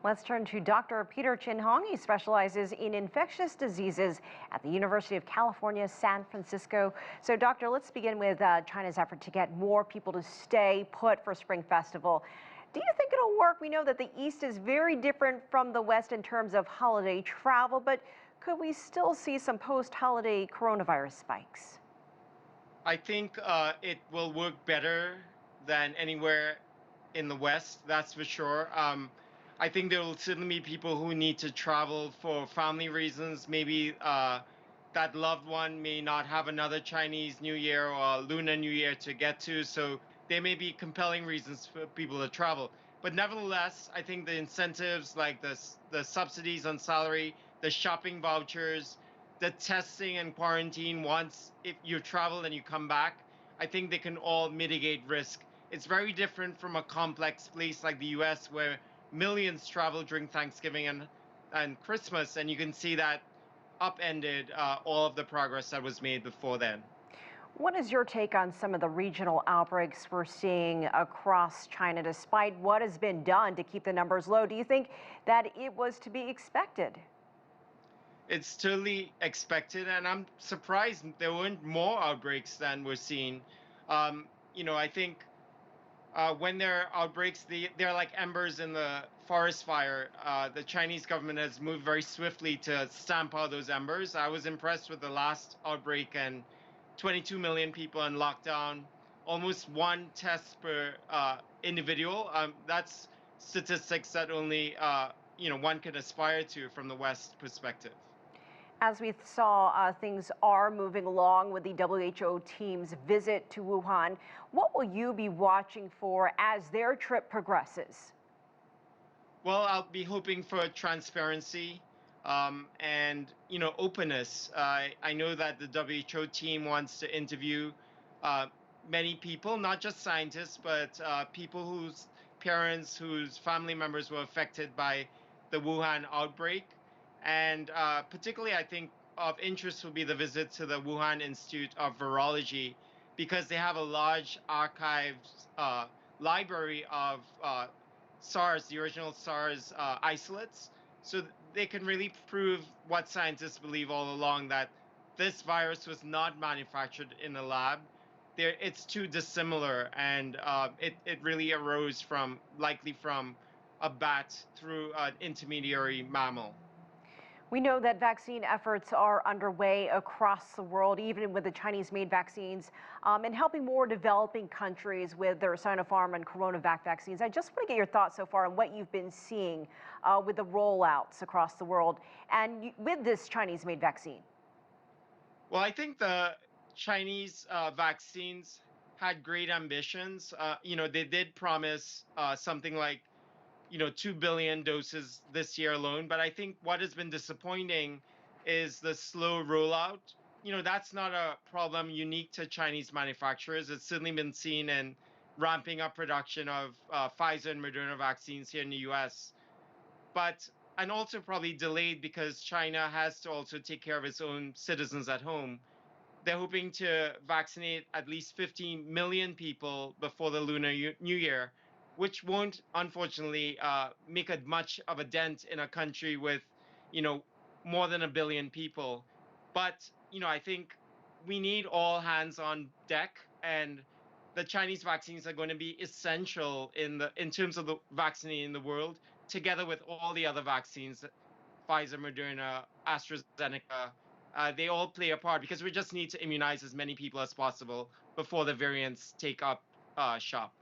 Let's turn to Dr. Peter Chin-Hong. He specializes in infectious diseases at the University of California, San Francisco. So, doctor, let's begin with China's effort to get more people to stay put for Spring Festival. Do you think it'll work? We know that the East is very different from the West in terms of holiday travel, but could we still see some post-holiday coronavirus spikes? I think it will work better than anywhere in the West, that's for sure. I think there will certainly be people who need to travel for family reasons. Maybe that loved one may not have another Chinese New Year or Lunar New Year to get to. So there may be compelling reasons for people to travel. But nevertheless, I think the incentives like the subsidies on salary, the shopping vouchers, the testing and quarantine once if you travel and you come back, I think they can all mitigate risk. It's very different from a complex place like the US where millions travel during Thanksgiving and Christmas, and you can see that upended all of the progress that was made before then. What is your take on some of the regional outbreaks we're seeing across China, despite what has been done to keep the numbers low? Do you think that it was to be expected? It's totally expected, and I'm surprised there weren't more outbreaks than we're seeing. I think when there are outbreaks, they're like embers in the forest fire. The Chinese government has moved very swiftly to stamp out those embers. I was impressed with the last outbreak and 22 million people in lockdown, almost one test per individual. That's statistics that only one can aspire to from the West perspective. As we saw, things are moving along with the WHO team's visit to Wuhan. What will you be watching for as their trip progresses? Well, I'll be hoping for transparency and openness. I know that the WHO team wants to interview uh, many people, not just scientists, but people whose parents, whose family members were affected by the Wuhan outbreak. And particularly, I think of interest will be the visit to the Wuhan Institute of Virology because they have a large archived library of SARS, the original SARS isolates. So they can really prove what scientists believe all along that this virus was not manufactured in a lab. It's too dissimilar, and it really arose from likely from a bat through an intermediary mammal. We know that vaccine efforts are underway across the world, even with the Chinese-made vaccines, and helping more developing countries with their Sinopharm and CoronaVac vaccines. I just want to get your thoughts so far on what you've been seeing with the rollouts across the world and with this Chinese-made vaccine. Well, I think the Chinese vaccines had great ambitions. They did promise something like 2 billion doses this year alone. But I think what has been disappointing is the slow rollout. That's not a problem unique to Chinese manufacturers. It's certainly been seen in ramping up production of Pfizer and Moderna vaccines here in the US. But and also probably delayed because China has to also take care of its own citizens at home. They're hoping to vaccinate at least 15 million people before the New Year, which won't, unfortunately, make a much of a dent in a country with, you know, more than a billion people. But, I think we need all hands on deck, and the Chinese vaccines are going to be essential in terms of the vaccinating the world, together with all the other vaccines, Pfizer, Moderna, AstraZeneca. They all play a part because we just need to immunize as many people as possible before the variants take up shop.